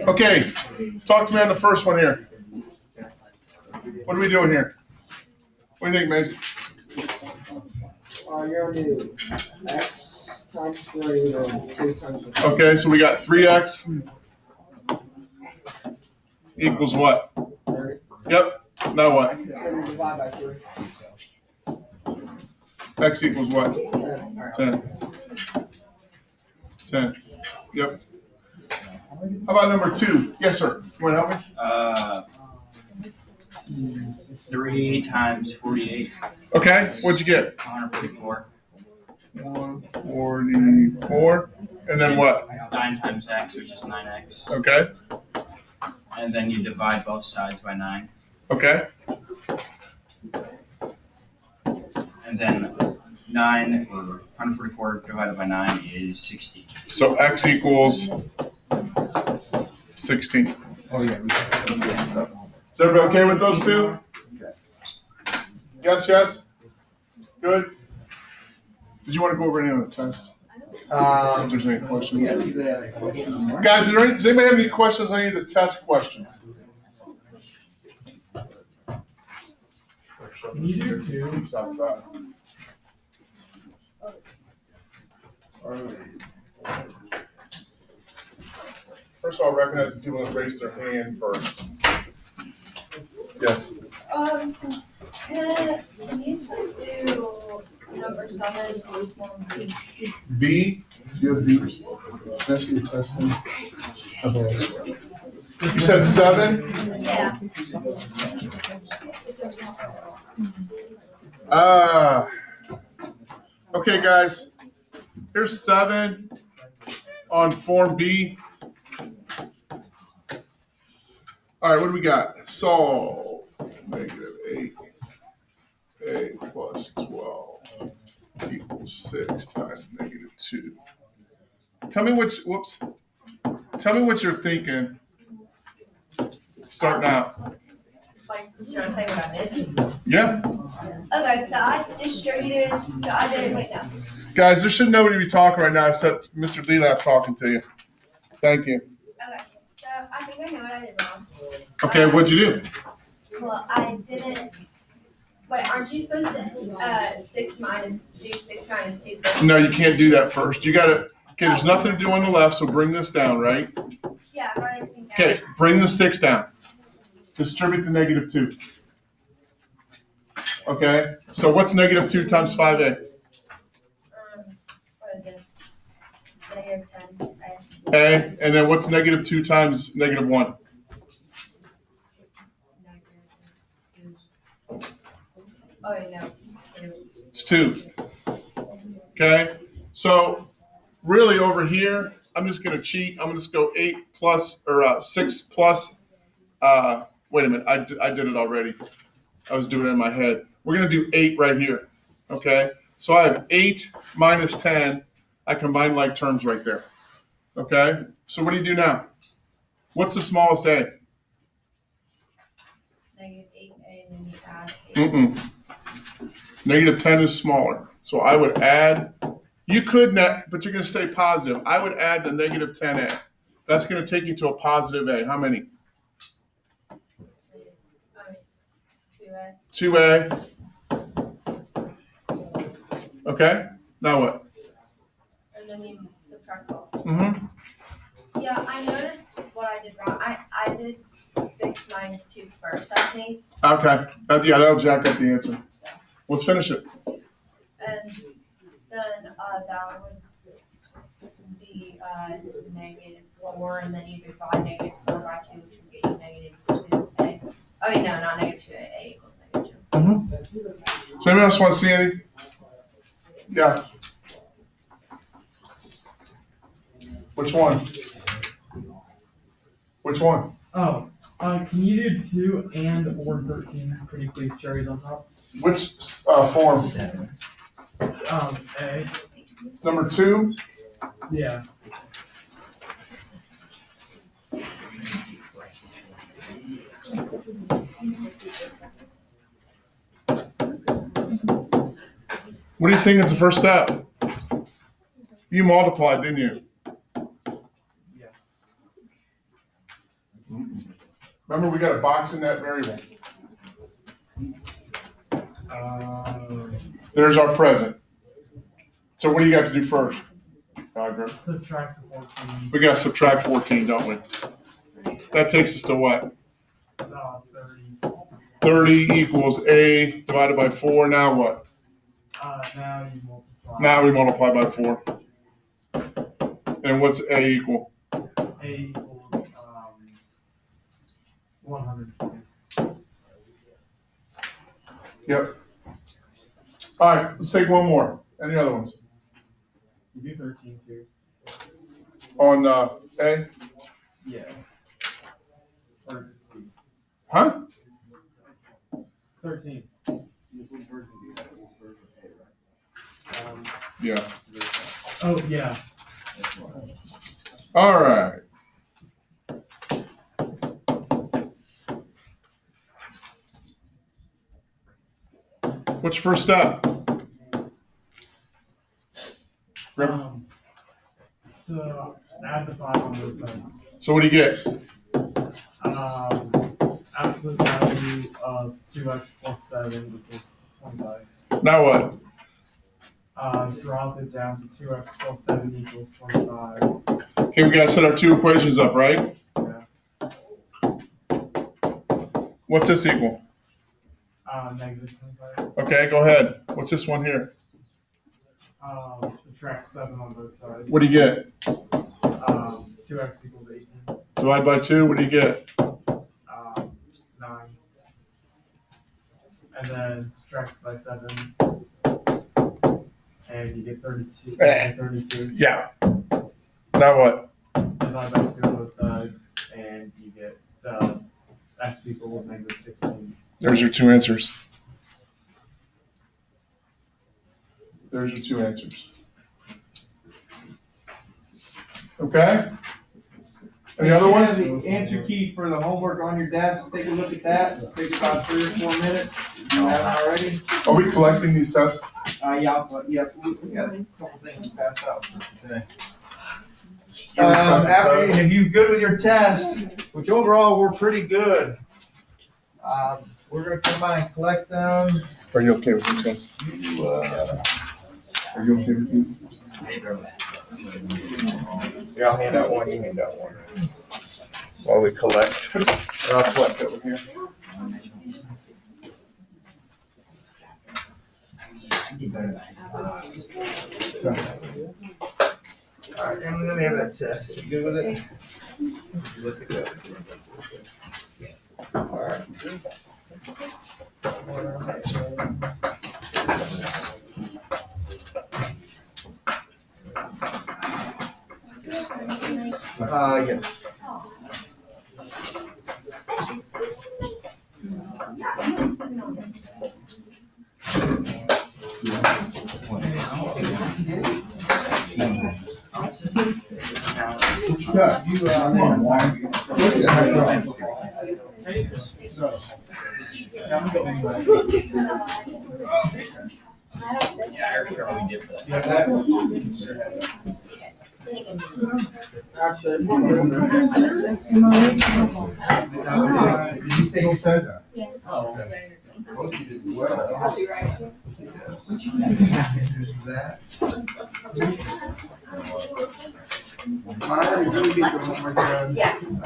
Okay, talk to me on the first one here. What are we doing here? What do you think, Mason? You're going to do x times 3 and 2 times 3. Okay, so we got 3x equals what? 30. Yep. Now what? Divide by 3. X equals what? 10. 10. Yep. How about number 2? Yes, sir. You want to help me? 3 times 48. Okay. What'd you get? 144. 144. And then what? 9 times x, which is 9x. Okay. And then you divide both sides by 9. Okay. And then 144 divided by 9 is 16. So x equals 16. Oh, yeah. Is everybody okay with those two? Yes, yes? Good? Did you want to go over any on the test? If there's any questions. Guys, does anybody have any questions on any of the test questions? Can you do 2? It's outside. First of all, recognize the people that raised their hand first. Yes. Can you please do number 7 on form B? B? You have B. That's your testing. Okay. You said 7? Yeah. Okay, guys. Here's 7 on form B. All right, what do we got? Solve -8. A plus 12 equals 6 times -2. Tell me what you're thinking. Starting out. Like, should I say what I did? Yeah. Okay, so I distributed, so I did, wait, no. Guys, there should nobody be talking right now except Mr. Lelap talking to you. Thank you. Okay, so I think I know what I did wrong. Okay, what'd you do? Well, I didn't, wait, aren't you supposed to, do 6 minus 2 first? No, you can't do that first. You gotta, okay, there's nothing to do on the left, so bring this down, right? Yeah, I already think that. Okay, bring the 6 down. Distribute the -2. Okay, so what's -2 times 5a? What is it? -10, right? A, and then what's -2 times -1? Oh, wait, no, 2. It's 2. Okay, so really over here, I'm just gonna cheat. I'm gonna just go 8 plus or 6 plus. Wait a minute, I did it already. I was doing it in my head. We're gonna do 8 right here. Okay, so I have 8 minus 10. I combine like terms right there. Okay, so what do you do now? What's the smallest a? -8a, and then you add 8. -10 is smaller. So I would add, you could net, but you're going to stay positive. I would add the -10a. That's going to take you to a positive a. How many? 2a. 2a. Okay, now what? And then you subtract both. Mm-hmm. Yeah, I noticed what I did wrong. I did 6 minus 2 first, I think. Okay, yeah, that'll jack up the answer. Let's finish it. And then that would be -4, and then you divide -4 by 2, which would get you -2a. I mean, no, not -2a. A equals -2. Mm-hmm. Does anyone else want to see anything? Yeah. Which one? Which one? Oh, can you do 2 and or 13? Could you please cherries on top? Which form? A. Number 2? Yeah. What do you think is the first step? You multiplied, didn't you? Yes. Remember, we got a box in that variable. There's our present. So what do you got to do first? Subtract the 14. We got to subtract 14, don't we? That takes us to what? 30. 30 equals A divided by 4. Now what? Now you multiply. Now we multiply by 4. And what's A equal? A equals 120. Yep. All right, let's take one more. Any other ones? You do 13 too. On A? Yeah. Or Huh? 13. Yeah. Oh, yeah. All right. What's your first step? So add the 5 on both sides. So what do you get? Absolute value of 2x plus 7 equals 25. Now what? Drop it down to 2x plus 7 equals 25. Okay, we got to set our two equations up, right? Yeah. What's this equal? Negative 25. Okay, go ahead. What's this one here? Subtract 7 on both sides. What do you get? 2x equals 18. Divide by 2, what do you get? 9. And then subtract by 7. And you get 32. 32. Yeah. Now what? Divide by 2 on both sides. And you get x equals negative 16. There's your two answers. There's your two answers. Okay? Any other ones? The answer key for the homework on your desk. Take a look at that. Take about 3 or 4 minutes. You have it already? Are we collecting these tests? Yeah, but we got a couple things to pass out today. If you're good with your test, which overall we're pretty good, we're gonna come by and collect them. Are you okay with these tests? Are you okay with these? Yeah, I'll hand out one. You hand out one. While we collect. And I'll collect over here. All right, and let me have that test. You good with it? Look at that. All right. Yes. Test. Come on, Warren. Who said that? Yeah. All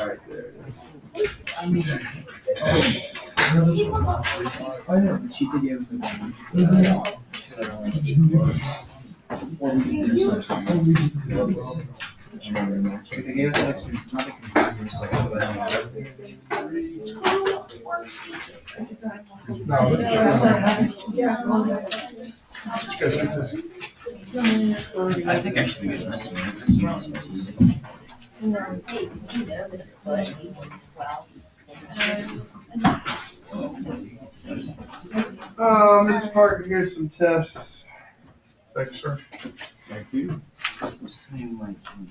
right, there. She could give us the If it gives us No, let's I think I should be getting this one. This one's so easy. Mr. Parker, here's some tests. Thank you, sir. Thank you. All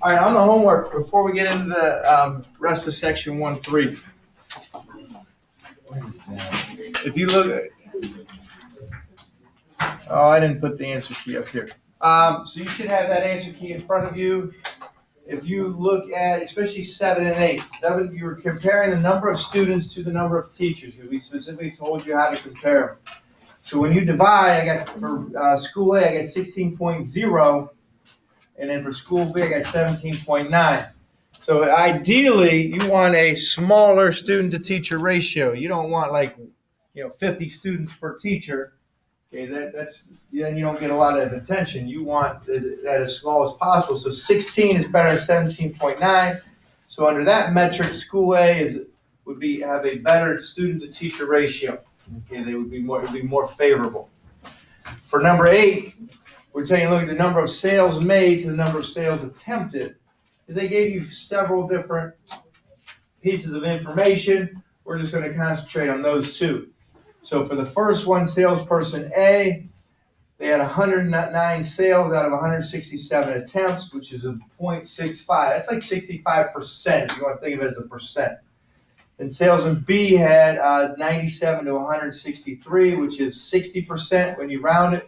right, on the homework, before we get into the rest of section 1-3. If you look at, oh, I didn't put the answer key up here. So you should have that answer key in front of you. If you look at, especially 7 and 8, 7, you're comparing the number of students to the number of teachers. We specifically told you how to compare them. So when you divide, I got for school A, I got 16.0, and then for school B, I got 17.9. So ideally, you want a smaller student to teacher ratio. You don't want 50 students per teacher. Okay, that's then you don't get a lot of attention. You want that as small as possible. So 16 is better than 17.9. So under that metric, school A would have a better student to teacher ratio. Okay, it would be more favorable. For number 8, we're taking a look at the number of sales made to the number of sales attempted. Because they gave you several different pieces of information. We're just going to concentrate on those two. So for the first one, salesperson A, they had 109 sales out of 167 attempts, which is a 0.65. That's like 65% if you want to think of it as a percent. And salesman B had 97 to 163, which is 60% when you round it.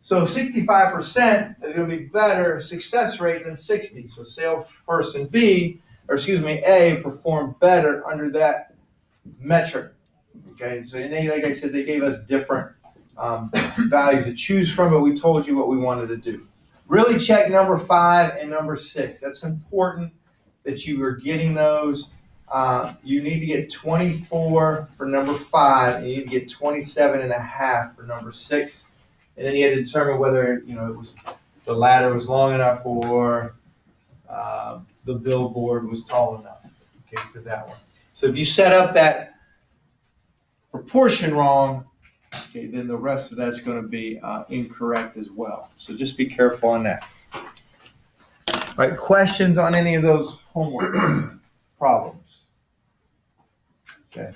So 65% is going to be better success rate than 60. So salesperson A performed better under that metric. Okay, so like I said, they gave us different values to choose from, but we told you what we wanted to do. Really check number 5 and number 6. That's important that you are getting those. You need to get 24 for number 5, and you need to get 27.5 for number 6. And then you had to determine whether it was the ladder was long enough or the billboard was tall enough. Okay, for that one. So if you set up that proportion wrong, okay, then the rest of that's going to be incorrect as well. So just be careful on that. All right, questions on any of those homework problems? Okay.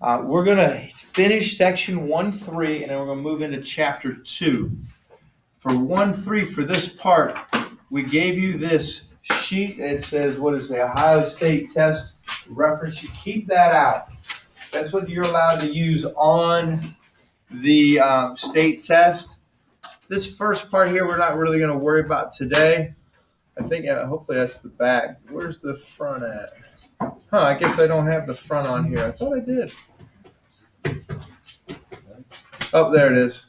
We're going to finish section 1.3, and then we're going to move into chapter 2. For 1.3, for this part, we gave you this sheet. It says, Ohio State test reference. You keep that out. That's what you're allowed to use on the state test. This first part here, we're not really going to worry about today. I think hopefully that's the back. Where's the front at? I guess I don't have the front on here. I thought I did. Oh, there it is.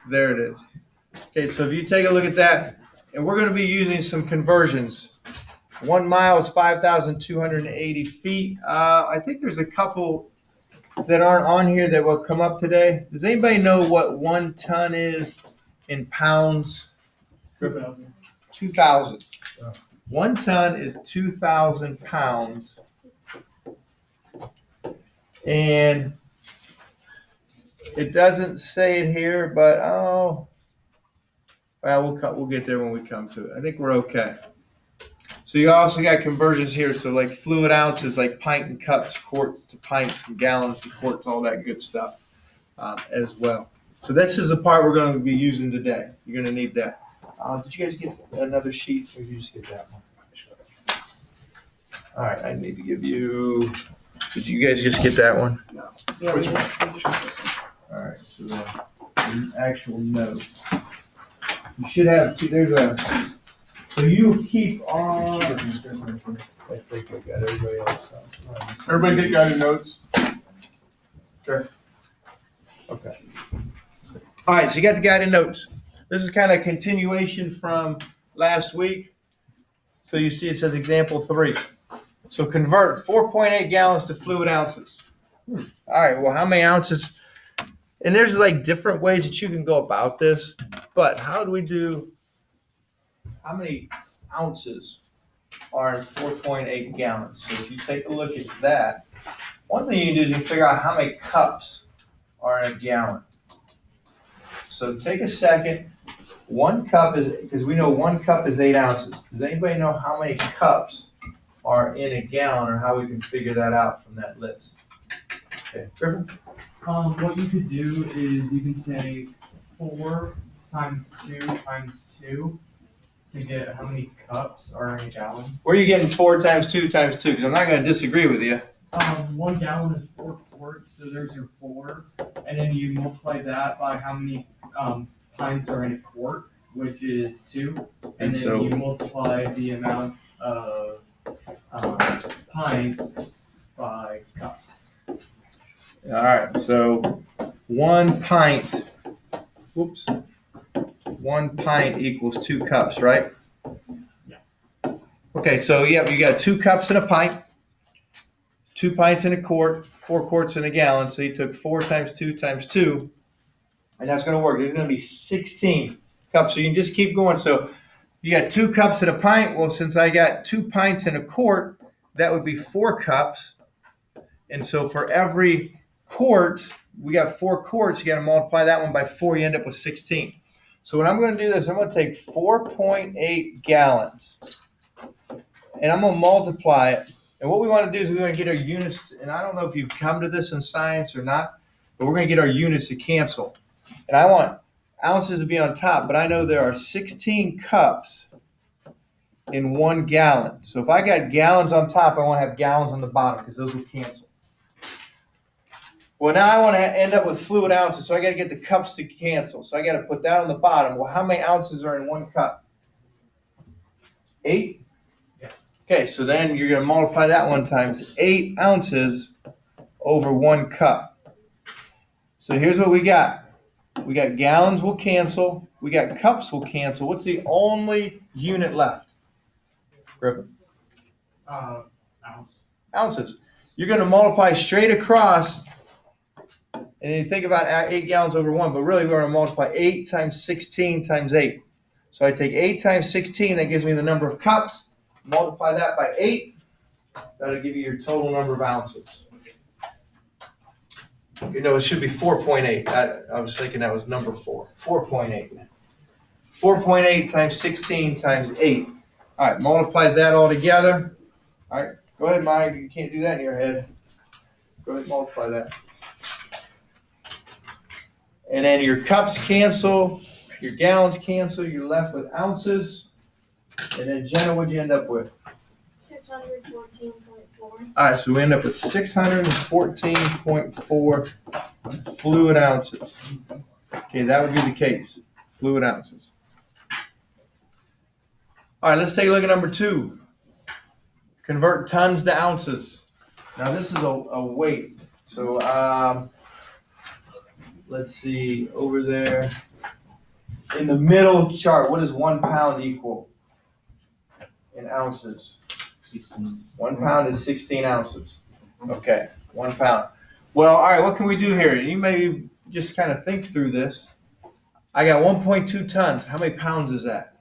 There it is. Okay, so if you take a look at that, and we're going to be using some conversions. 1 mile is 5,280 feet. I think there's a couple that aren't on here that will come up today. Does anybody know what 1 ton is in pounds? 2,000. 2,000. 1 ton is 2,000 pounds. And it doesn't say it here, but we'll get there when we come to it. I think we're okay. So you also got conversions here. So like fluid ounces, like pint and cups, quarts to pints, and gallons to quarts, all that good stuff as well. So this is the part we're going to be using today. You're going to need that. Did you guys get another sheet, or did you just get that one? All right, I need to give you. Did you guys just get that one? No. Which one? All right, so the actual notes. You should have two. There's a. So you keep on. I think I got everybody else. Everybody get guided notes. Sure. Okay. All right, so you got the guided notes. This is kind of a continuation from last week. So you see it says example 3. So convert 4.8 gallons to fluid ounces. All right, well, how many ounces? And there's like different ways that you can go about this, but how many ounces are in 4.8 gallons? So if you take a look at that, one thing you can do is you figure out how many cups are in a gallon. So take a second. 1 cup is, because we know 1 cup is 8 ounces. Does anybody know how many cups are in a gallon, or how we can figure that out from that list? Okay, Griffin? What you could do is you can take 4 times 2 times 2 to get how many cups are in a gallon. Where are you getting 4 times 2 times 2? Because I'm not going to disagree with you. 1 gallon is 4 quarts, so there's your 4. And then you multiply that by how many pints are in a quart. which is 2, And and then so- you multiply the amount of pints by cups. All right, so 1 pint, whoops, 1 pint equals 2 cups, right? Yeah. Okay, so yeah, you got 2 cups in a pint, 2 pints in a quart, 4 quarts in a gallon. So you took 4 times 2 times 2, and that's going to work. There's going to be 16 cups. So you can just keep going. So you got 2 cups in a pint. Well, since I got 2 pints in a quart, that would be 4 cups. And so for every quart, we got 4 quarts. You got to multiply that one by 4. You end up with 16. So what I'm going to do is I'm going to take 4.8 gallons, and I'm going to multiply it. And what we want to do is we want to get our units, and I don't know if you've come to this in science or not, but we're going to get our units to cancel. And I want ounces to be on top, but I know there are 16 cups in 1 gallon. So if I got gallons on top, I want to have gallons on the bottom because those will cancel. Well, now I want to end up with fluid ounces, so I got to get the cups to cancel. So I got to put that on the bottom. Well, how many ounces are in 1 cup? 8? Yeah. Okay, so then you're going to multiply that one times 8 ounces over 1 cup. So here's what we got. We got gallons will cancel. We got cups will cancel. What's the only unit left? Griffin? Ounce. Ounces. You're going to multiply straight across, and then you think about 8 gallons over 1, but really we're going to multiply 8 times 16 times 8. So I take 8 times 16, that gives me the number of cups. Multiply that by 8, that'll give you your total number of ounces. You know, it should be 4.8. I was thinking that was number 4. 4.8. 4.8 times 16 times 8. All right, multiply that all together. All right, go ahead, Mike. You can't do that in your head. Go ahead and multiply that. And then your cups cancel, your gallons cancel, you're left with ounces. And then Jenna, what'd you end up with? 614.4. All right, so we end up with 614.4 fluid ounces. Okay, that would be the case, fluid ounces. All right, let's take a look at number 2. Convert tons to ounces. Now this is a weight. So let's see, over there in the middle chart, what does 1 pound equal in ounces? 16. 1 pound is 16 ounces. Okay, 1 pound. Well, all right, what can we do here? You may just kind of think through this. I got 1.2 tons. How many pounds is that?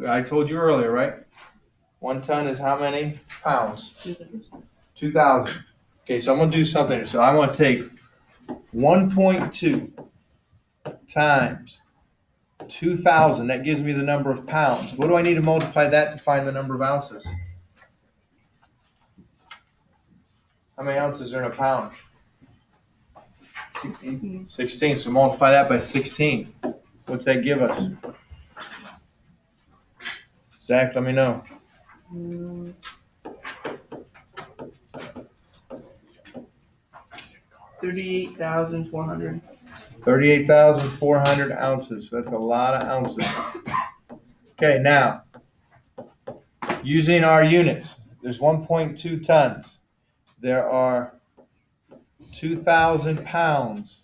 I told you earlier, right? 1 ton is how many pounds? 2,000. Okay, so I'm going to do something. So I want to take 1.2 times 2,000. That gives me the number of pounds. What do I need to multiply that to find the number of ounces? How many ounces are in a pound? 16. 16. So multiply that by 16. What's that give us? Zach, let me know. 38,400. 38,400 ounces. That's a lot of ounces. Okay, now, using our units, there's 1.2 tons. There are 2,000 pounds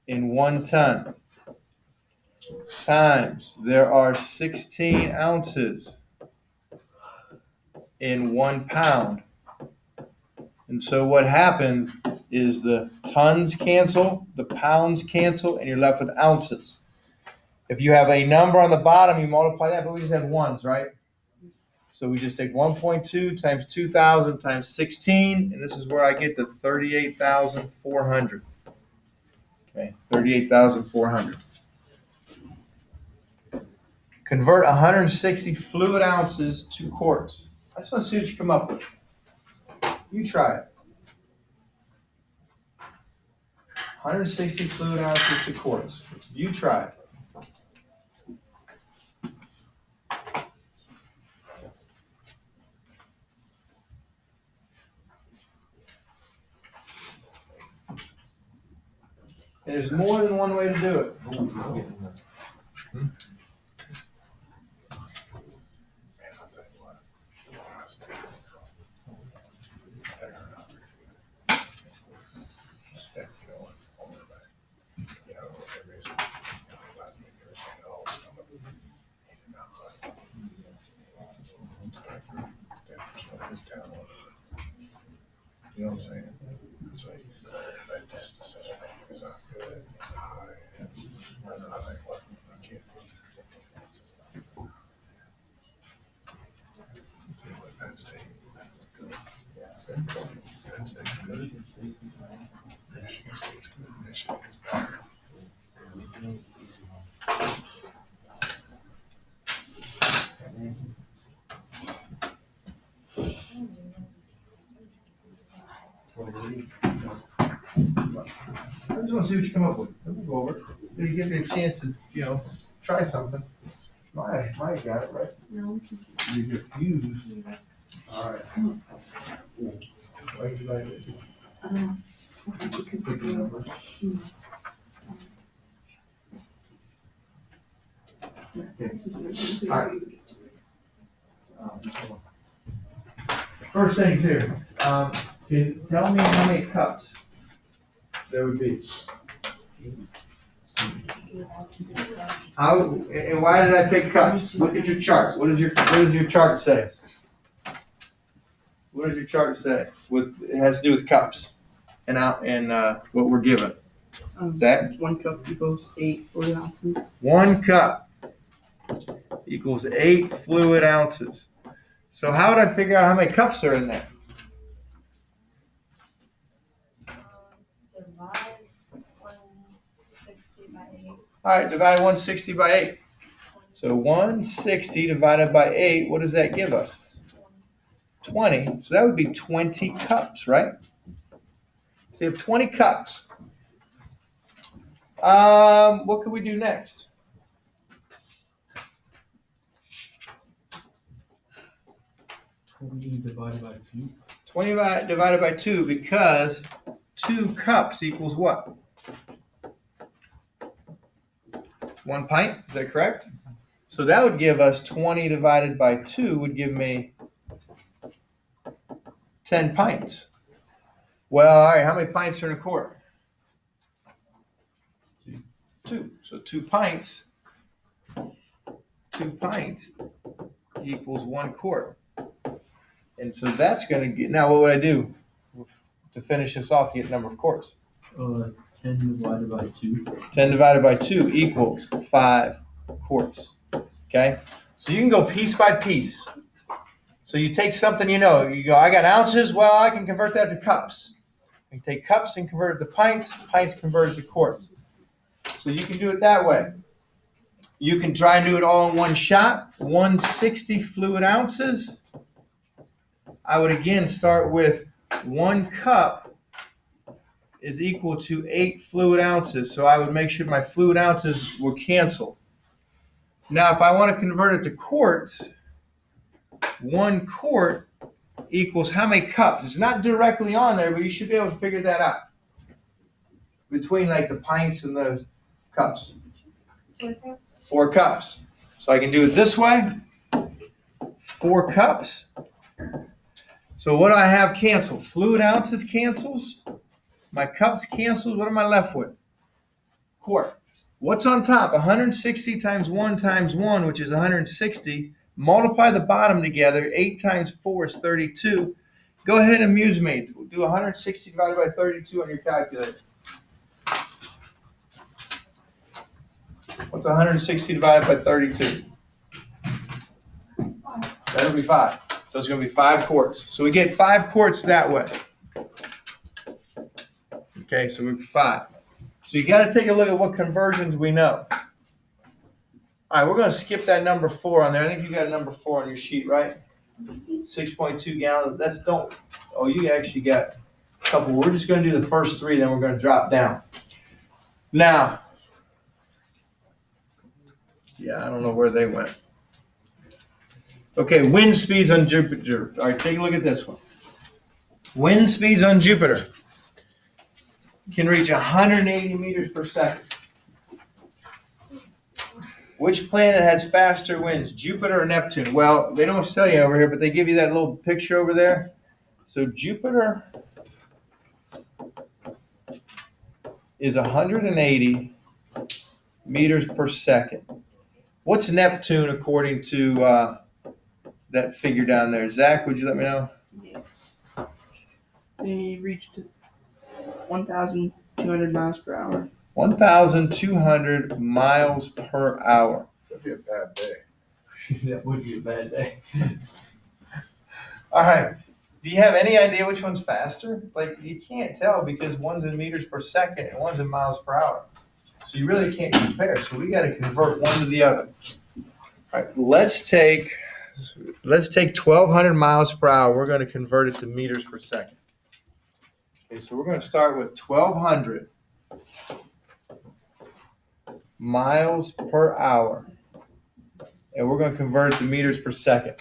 in 1 ton. Times, there are 16 ounces in 1 pound. And so what happens is the tons cancel, the pounds cancel, and you're left with ounces. If you have a number on the bottom, you multiply that, but we just have ones, right? So we just take 1.2 times 2,000 times 16, and this is where I get the 38,400. Okay, 38,400. Convert 160 fluid ounces to quarts. I just want to see what you come up with. You try it. 160 fluid ounces to quarts. You try it. And there's more than one way to do it. You know what I'm saying? It's like, this decision making is not good, it's high, and I think, what, I can't. Tell you what, Penn State, good. Penn State's good. Michigan State's good, Michigan's bad. I just want to see what you come up with. Then we'll go over it. Then you give me a chance to, try something. Maya got it right. No. You're confused. All right. Why did you like it? Pick the number. Okay. All right. First things here. Can you tell me how many cups there would be? How, and why did I pick cups? Look at your chart. What does your chart say? What does your chart say? It has to do with cups and what we're given. Zach? 1 cup equals 8 fluid ounces. 1 cup equals 8 fluid ounces. So how would I figure out how many cups are in there? Divide 160 by 8. All right, divide 160 by 8. So 160 divided by 8, what does that give us? 20. So that would be 20 cups, right? So you have 20 cups. What could we do next? 20 divided by 2. 20 divided by 2 because 2 cups equals what? 1 pint, is that correct? So that would give us 20 divided by 2 would give me 10 pints. Well, all right, how many pints are in a quart? 2. So 2 pints equals 1 quart. And so that's going to get, now what would I do to finish this off to get the number of quarts? 10 divided by 2. 10 divided by 2 equals 5 quarts. Okay? So you can go piece by piece. So you take something you go, I got ounces, well, I can convert that to cups. You take cups and convert it to pints, pints convert it to quarts. So you can do it that way. You can try and do it all in one shot. 160 fluid ounces. I would again start with 1 cup is equal to 8 fluid ounces. So I would make sure my fluid ounces were canceled. Now, if I want to convert it to quarts, 1 quart equals how many cups? It's not directly on there, but you should be able to figure that out. Between like the pints and the cups. 4 cups. 4 cups. So I can do it this way. 4 cups. So what do I have canceled? Fluid ounces cancels. My cups cancels. What am I left with? Quart. What's on top? 160 times 1 times 1, which is 160. Multiply the bottom together. 8 times 4 is 32. Go ahead and amuse me. Do 160 divided by 32 on your calculator. What's 160 divided by 32? That'll be 5. So it's going to be 5 quarts. So we get 5 quarts that way. Okay, so we're 5. So you got to take a look at what conversions we know. All right, we're going to skip that number 4 on there. I think you got a number 4 on your sheet, right? 6.2 gallons. You actually got a couple. We're just going to do the first 3, then we're going to drop down. Now, I don't know where they went. Okay, wind speeds on Jupiter. All right, take a look at this one. Wind speeds on Jupiter. can reach 180 meters per second. Which planet has faster winds, Jupiter or Neptune? Well, they don't tell you over here, but they give you that little picture over there. So Jupiter is 180 meters per second. What's Neptune according to that figure down there? Zach, would you let me know? Yes. They reached 1,200 miles per hour. 1,200 miles per hour. That'd be a bad day. That would be a bad day. All right. Do you have any idea which one's faster? Like, you can't tell because one's in meters per second and one's in miles per hour. So you really can't compare. So we got to convert one to the other. All right. Let's take 1,200 miles per hour. We're going to convert it to meters per second. Okay. So we're going to start with 1,200 miles per hour. And we're going to convert it to meters per second.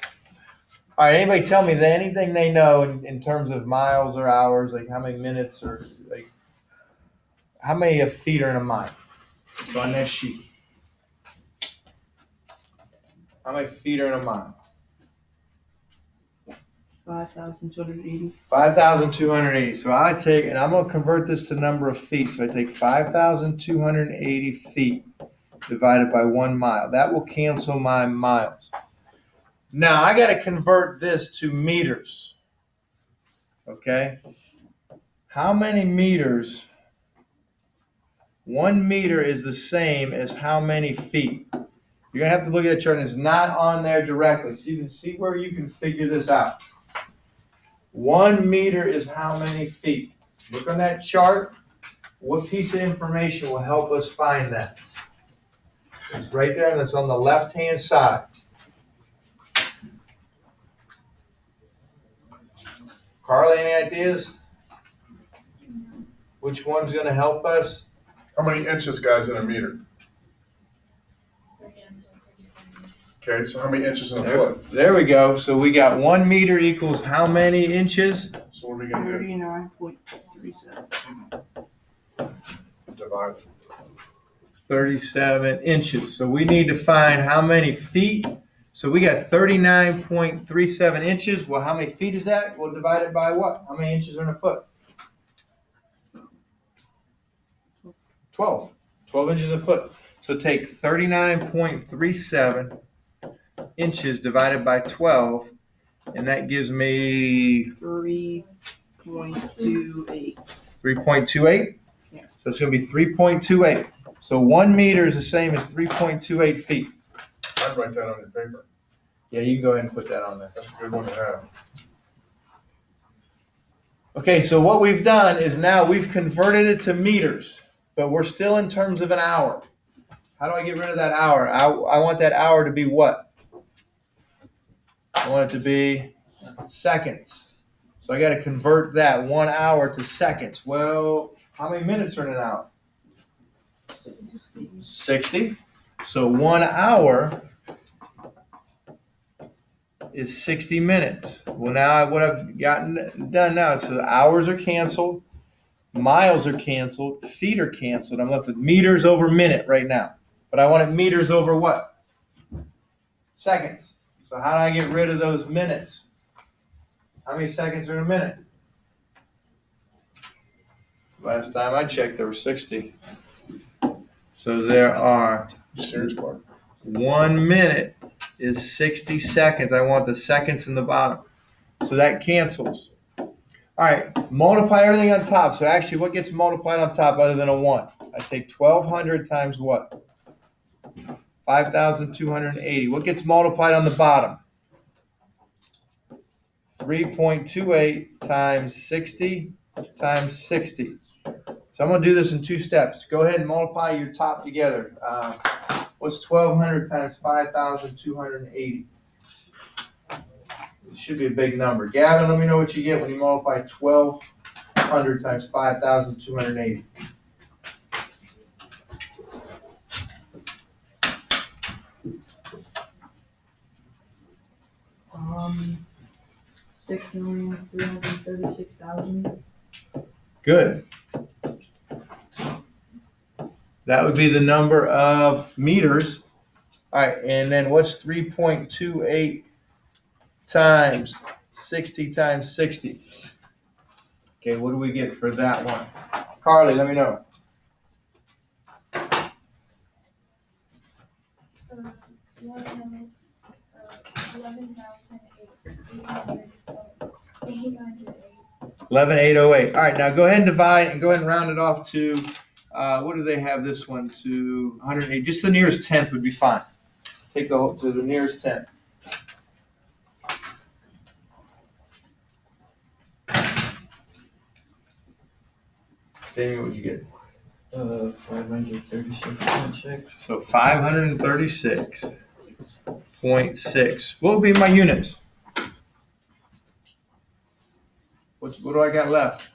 All right, anybody tell me that anything they know in terms of miles or hours, like how many minutes or like how many feet are in a mile? So on that sheet. How many feet are in a mile? 5,280. 5,280. So I take, and I'm going to convert this to number of feet. So I take 5,280 feet divided by 1 mile. That will cancel my miles. Now I got to convert this to meters. Okay. How many meters? 1 meter is the same as how many feet? You're going to have to look at the chart, and it's not on there directly. So you can see where you can figure this out. 1 meter is how many feet? Look on that chart. What piece of information will help us find that? It's right there, and it's on the left-hand side. Carly, any ideas? Which one's going to help us? How many inches, guys, in a meter? Okay, so how many inches in a foot? There we go. So we got 1 meter equals how many inches? So what are we gonna do? 39.37. Divide. 37 inches. So we need to find how many feet. So we got 39.37 inches. Well, how many feet is that? We'll divide it by what? How many inches are in a foot? 12. 12 inches a foot. So take 39.37 inches divided by 12, and that gives me 3.28. 3.28? Yeah. So it's going to be 3.28. So 1 meter is the same as 3.28 feet. I'd write that on your paper. Yeah, you can go ahead and put that on there. That's a good one to have. Okay, so what we've done is now we've converted it to meters, but we're still in terms of an hour. How do I get rid of that hour? I want that hour to be what? I want it to be seconds. So I got to convert that 1 hour to seconds. Well, how many minutes are in an hour? 60. So 1 hour is 60 minutes. Well, now what I've gotten done now is the hours are canceled, miles are canceled, feet are canceled. I'm left with meters over minute right now. But I want it meters over what? Seconds. So how do I get rid of those minutes? How many seconds are in a minute? Last time I checked, there were 60. So there are Serious part. 1 minute is 60 seconds. I want the seconds in the bottom. So that cancels. All right, multiply everything on top. So actually, what gets multiplied on top other than a 1? I take 1,200 times what? 5,280. What gets multiplied on the bottom? 3.28 times 60 times 60. So I'm going to do this in 2 steps. Go ahead and multiply your top together. What's 1,200 times 5,280? It should be a big number. Gavin, let me know what you get when you multiply 1,200 times 5,280. 6,336,000. Good. That would be the number of meters. All right, and then what's 3.28 times 60 times 60? Okay, what do we get for that one? Carly, let me know. 11,808. All right, now go ahead and divide and go ahead and round it off to, what do they have this one to? 108. Just the nearest tenth would be fine. Take the whole to the nearest tenth. Jamie, what'd you get? 536.6. So 536.6. What would be my units? What do I got left?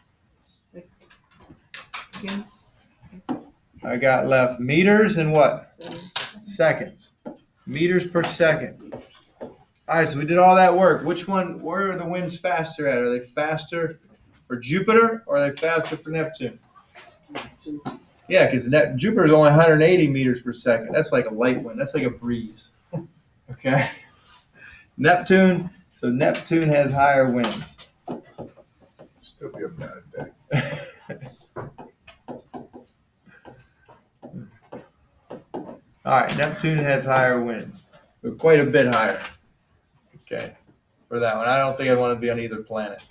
Against. I got left meters and what? Seconds. Seconds. Meters per second. All right, so we did all that work. Where are the winds faster at? Are they faster for Jupiter or are they faster for Neptune? Yeah, because Jupiter is only 180 meters per second. That's like a light wind. That's like a breeze. Okay. Neptune has higher winds. Still be a bad day. All right, Neptune has higher winds, but quite a bit higher. Okay, for that one. I don't think I want to be on either planet.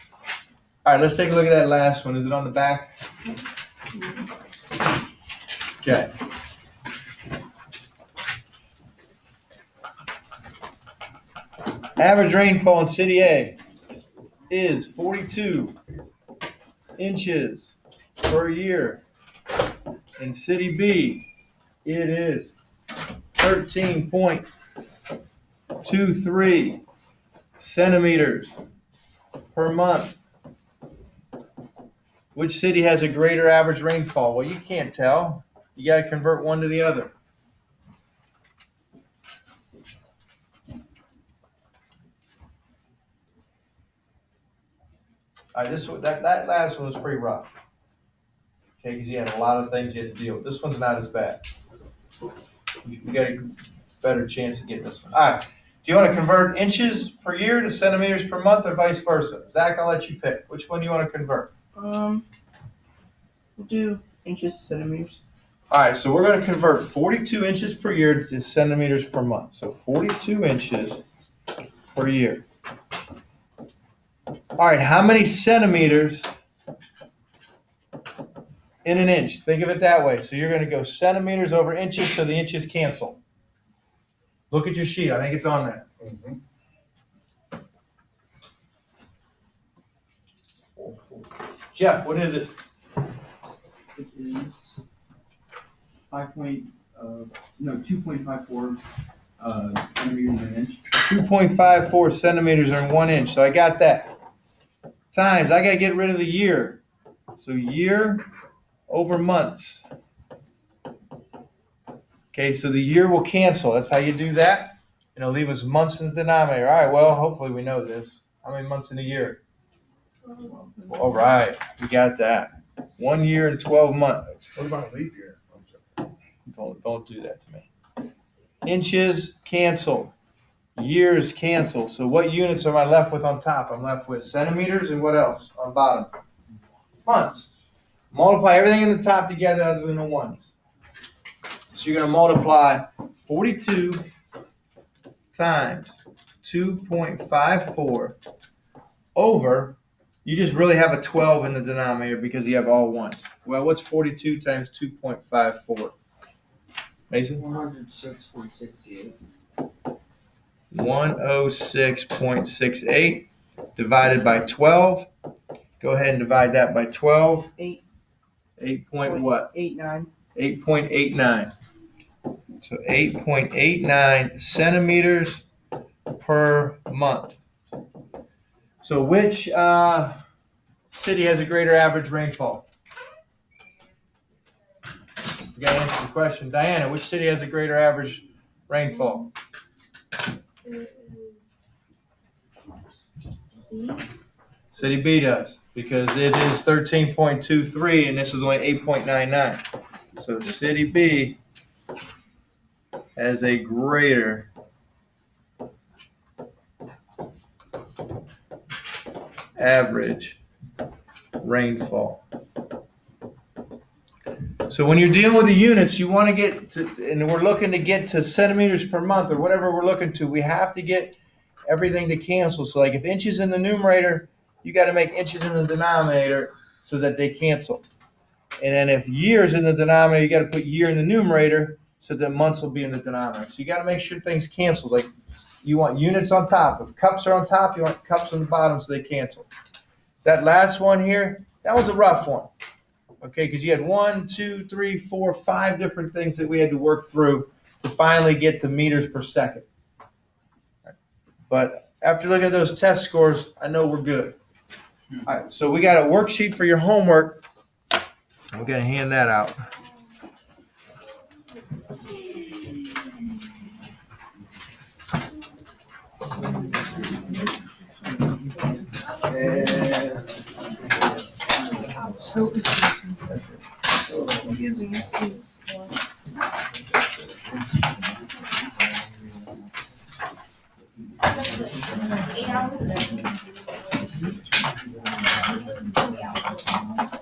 All right, let's take a look at that last one. Is it on the back? Okay. Average rainfall in City A is 42 inches per year. In City B, it is 13.23 centimeters per month. Which city has a greater average rainfall? Well, you can't tell. You got to convert one to the other. All right, that last one was pretty rough. Okay, because you had a lot of things you had to deal with. This one's not as bad. You got a better chance of getting this one. All right. Do you want to convert inches per year to centimeters per month or vice versa? Zach, I'll let you pick. Which one do you want to convert? We'll do inches to centimeters. All right, so we're going to convert 42 inches per year to centimeters per month. So 42 inches per year. All right, how many centimeters in an inch? Think of it that way. So you're going to go centimeters over inches so the inches cancel. Look at your sheet. I think it's on there. Mm-hmm. Jeff, what is it? It is 2.54 centimeters in an inch. 2.54 centimeters are in 1 inch. So I got that. Times, I got to get rid of the year. So year over months. Okay, so the year will cancel. That's how you do that. And it'll leave us months in the denominator. All right, well, hopefully we know this. How many months in a year? All right, we got that. 1 year and 12 months. What about a leap year? Don't do that to me. Inches cancel. Years cancel. So what units am I left with on top? I'm left with centimeters and what else on bottom? Months. Multiply everything in the top together other than the ones. So you're going to multiply 42 times 2.54 over, you just really have a 12 in the denominator because you have all ones. Well, what's 42 times 2.54? Mason? 106.68. 106.68 divided by 12. Go ahead and divide that by 12. 8 point what? 8.9. 8.89. So 8.89 centimeters per month. So which city has a greater average rainfall? You got to answer the question. Diana, which city has a greater average rainfall? City B does, because it is 13.23 and this is only 8.99. So city B has a greater average rainfall. So when you're dealing with the units, you want to get to, and we're looking to get to centimeters per month or whatever we're looking to, we have to get everything to cancel. So like if inches in the numerator, you got to make inches in the denominator so that they cancel. And then if years in the denominator, you got to put year in the numerator so that months will be in the denominator. So you got to make sure things cancel. Like you want units on top. If cups are on top, you want cups on the bottom so they cancel. That last one here, that was a rough one. Okay, because you had 1, 2, 3, 4, 5 different things that we had to work through to finally get to meters per second. But after looking at those test scores, I know we're good. All right, so we got a worksheet for your homework. We're going to hand that out. So confusing. This is 8 hours a day.